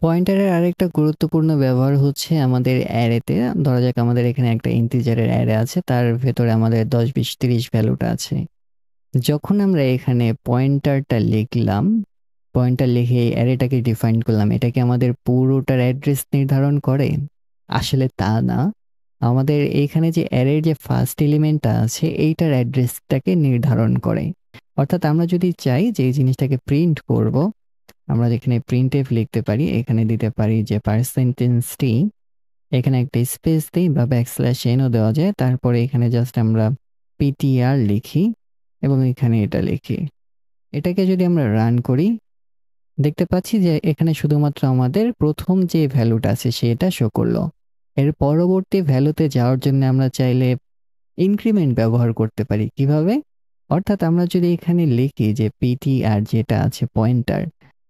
পয়েন্টারের আরেকটা গুরুত্বপূর্ণ ব্যবহার হচ্ছে আমাদের অ্যারেতে। ধরা যাক আমাদের এখানে একটা ইন্টিজারের অ্যারে আছে, তার ভেতরে আমাদের 10 20 30 ভ্যালুটা আছে। যখন আমরা এখানে পয়েন্টারটা লিখলাম, পয়েন্টার লিখে এই অ্যারেটাকে ডিফাইন করলাম, এটা কি আমাদের পুরোটার অ্যাড্রেস নির্ধারণ করে? আসলে তা না। আমাদের এইখানে যে অ্যারের যে ফার্স্ট এলিমেন্টটা আছে এইটার অ্যাড্রেসটাকে নির্ধারণ করে। অর্থাৎ আমরা যদি চাই যে এই জিনিসটাকে প্রিন্ট করব, আমরা যেখানে প্রিন্টএফ লিখতে পারি, এখানে দিতে পারি যে %t, এখানে একটা স্পেস দিই বা ব্যাকস্ল্যাশ n ও দেওয়া যায়, তারপরে এখানে জাস্ট আমরা ptr লিখি এবং এখানে এটা লিখি। এটাকে যদি আমরা রান করি, দেখতে পাচ্ছি যে এখানে শুধুমাত্র আমাদের প্রথম যে ভ্যালুটা আছে সেটা শো করলো। এর পরবর্তী ভ্যালুতে যাওয়ার জন্য আমরা চাইলে ইনক্রিমেন্ট ব্যবহার করতে পারি। কিভাবে? অর্থাৎ আমরা যদি এখানে লিখি যে ptr যেটা আছে পয়েন্টার,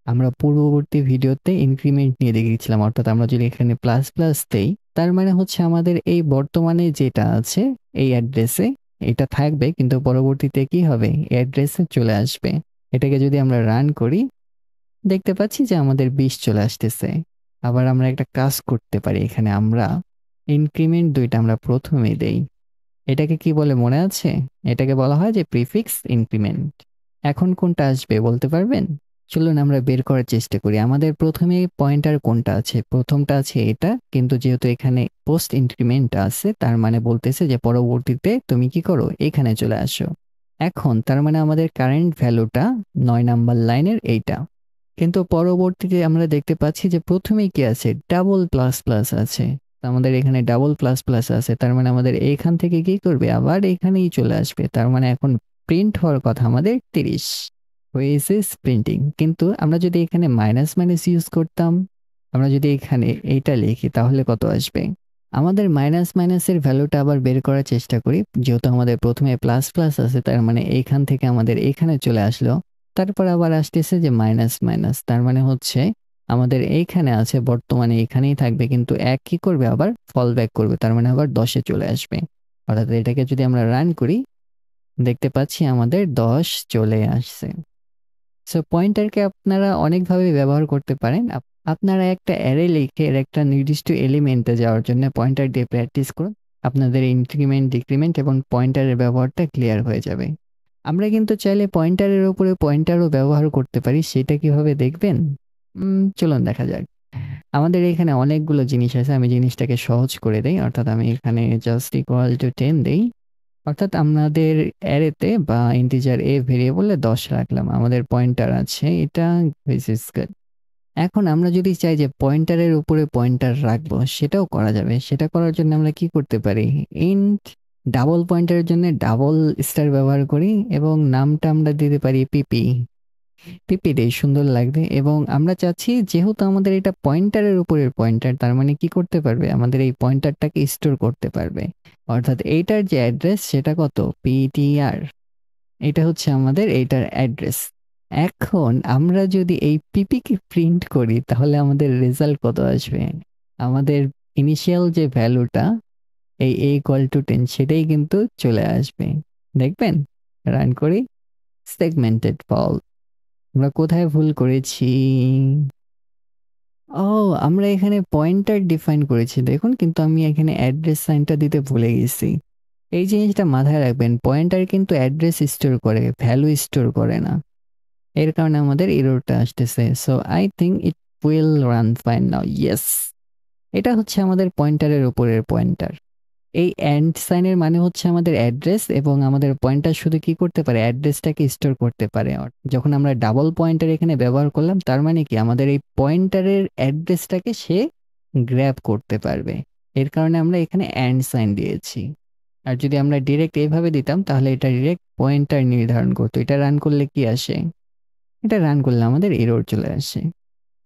আমরা পূর্ববর্তী ভিডিওতে ইনক্রিমেন্ট নিয়ে দেখিয়েছিলাম, অর্থাৎ আমরা যদি এখানে প্লাস প্লাস দেই, তার মানে হচ্ছে আমাদের এই বর্তমানে যেটা আছে এই অ্যাড্রেসে এটা থাকবে, কিন্তু পরবর্তীতে কি হবে, অ্যাড্রেসে চলে আসবে। এটাকে যদি আমরা রান করি, দেখতে পাচ্ছি যে আমাদের 20 চলে আসতেছে। আবার আমরা একটা কাজ করতে পারি, এখানে আমরা ইনক্রিমেন্ট দুইটা আমরা প্রথমে দেই। এটাকে কি বলে মনে আছে? এটাকে বলা হয় যে প্রিফিক্স ইনক্রিমেন্ট। এখন কোনটা আসবে বলতে পারবেন? চলুন আমরা বের করার চেষ্টা করি। আমাদের প্রথমে পয়েন্টার কোনটা আছে? প্রথমটা আছে এটা, কিন্তু যেহেতু এখানে পোস্ট ইনক্রিমেন্ট আছে, তার মানে বলতেছে যে পরবর্তীতে তুমি কি করো, এখানে চলে আসো। এখন তার মানে আমাদের কারেন্ট ভ্যালুটা 9 নাম্বার লাইনের এইটা, কিন্তু পরবর্তীতে আমরা দেখতে পাচ্ছি যে প্রথমেই কি আছে, ডাবল প্লাস প্লাস আছে। তো আমাদের এখানে ডাবল প্লাস প্লাস আছে, তার মানে আমাদের এইখান থেকে কি করবে, আবার এখানেই চলে আসবে। তার মানে এখন প্রিন্ট হওয়ার কথা আমাদের 30 হয়েছে প্রিন্টিং। কিন্তু আমরা যদি এখানে মাইনাস মাইনাস ইউজ করতাম, আমরা যদি এখানে এইটা লিখি, তাহলে কত আসবে? আমাদের মাইনাস মাইনাসের ভ্যালুটা আবার বের করার চেষ্টা করি। যেহেতু আমাদের প্রথমে প্লাস প্লাস আছে, তার মানে এইখান থেকে আমাদের এখানে চলে আসলো। তারপর আবার আসতেছে যে মাইনাস মাইনাস, তার মানে হচ্ছে আমাদের এইখানে আছে, বর্তমানে এখানেই থাকবে, কিন্তু এক কি করবে, আবার ফল ব্যাক করবে, তার মানে আবার 10-এ চলে আসবে। অর্থাৎ এটাকে যদি আমরা রান করি, দেখতে পাচ্ছি আমাদের 10 চলে আসছে। সো পয়েন্টারকে আপনারা অনেকভাবে ব্যবহার করতে পারেন। আপনারা একটা অ্যারে লিখে এর একটা নির্দিষ্ট এলিমেন্টে যাওয়ার জন্য পয়েন্টার দিয়ে প্র্যাকটিস করুন। আপনাদের ইনক্রিমেন্ট ডিক্রিমেন্ট এবং পয়েন্টারের ব্যবহারটা ক্লিয়ার হয়ে যাবে। আমরা কিন্তু চাইলে পয়েন্টারের উপরে পয়েন্টারও ব্যবহার করতে পারি। সেটা কিভাবে দেখবেন? চলুন দেখা যাক। আমাদের এখানে অনেকগুলো জিনিস আছে, আমি জিনিসটাকে সহজ করে দেই। অর্থাৎ আমি এখানে জাস্ট ইকুয়াল টু 10 দেই। অর্থাৎ আমাদের অ্যারেতে বা ইন্টিজার এ ভেরিয়েবলে 10 রাখলাম, আমাদের পয়েন্টার আছে এটা, হুইচ ইজ গুড। এখন আমরা যদি চাই যে পয়েন্টারের উপরে পয়েন্টার রাখবো, সেটাও করা যাবে। সেটা করার জন্য আমরা কি করতে পারি, ইন্ট ডাবল পয়েন্টারের জন্য ডাবল স্টার ব্যবহার করি এবং নামটা আমরা দিতে পারি পিপি। পিপি দেই, সুন্দর লাগবে। এবং আমরা চাচ্ছি যেহেতু আমাদের এটা পয়েন্টারের উপরের পয়েন্টার, তার মানে কি করতে পারবে, আমাদের এই পয়েন্টারটাকে স্টোর করতে পারবে। অর্থাৎ এইটার যে অ্যাড্রেস সেটা কত, পিটিআর, এটা হচ্ছে আমাদের এইটার অ্যাড্রেস। এখন আমরা যদি এই পিপিকে প্রিন্ট করি, তাহলে আমাদের রেজাল্ট কত আসবে? আমাদের ইনিশিয়াল যে ভ্যালুটা এই a=10 সেটাই কিন্তু চলে আসবে। দেখবেন, রান করি, সেগমেন্টেড ফল। আমরা কোথায় ভুল করেছি? ও, আমরা এখানে পয়েন্টার ডিফাইন করেছি দেখুন, কিন্তু আমি এখানে অ্যাড্রেস সাইনটা দিতে ভুলে গেছি। এই জিনিসটা মাথায় রাখবেন, পয়েন্টার কিন্তু অ্যাড্রেস স্টোর করে, ভ্যালু স্টোর করে না। এর কারণে আমাদের এররটা আসতেছে। So I think it will run fine now. Yes, এটা হচ্ছে আমাদের পয়েন্টারের উপরের পয়েন্টার। এই এন্ড সাইনের মানে হচ্ছে আমাদের অ্যাড্রেস, এবং আমাদের পয়েন্টার শুধু কি করতে পারে, অ্যাড্রেসটাকে স্টোর করতে পারে। যখন আমরা ডাবল পয়েন্টার এখানে ব্যবহার করলাম, তার মানে কি আমাদের এই পয়েন্টারের অ্যাড্রেসটাকে সে গ্র্যাব করতে পারবে। এর কারণে আমরা এখানে এন্ড সাইন দিয়েছি। আর যদি আমরা ডিরেক্ট এইভাবে দিতাম, তাহলে এটা ডিরেক্ট পয়েন্টার নির্ধারণ করতো। এটা রান করলে কি আসে, এটা রান করলে আমাদের এরর চলে আসে।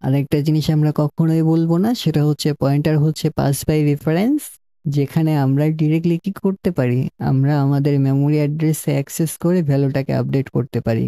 আরেকটা জিনিস আমরা কখনোই বলবো না, সেটা হচ্ছে পয়েন্টার হচ্ছে পাস বাই রেফারেন্স, যেখানে আমরা ডিরেক্টলি কি করতে পারি, আমরা আমাদের মেমোরি অ্যাড্রেসে অ্যাক্সেস করে ভ্যালুটাকে আপডেট করতে পারি।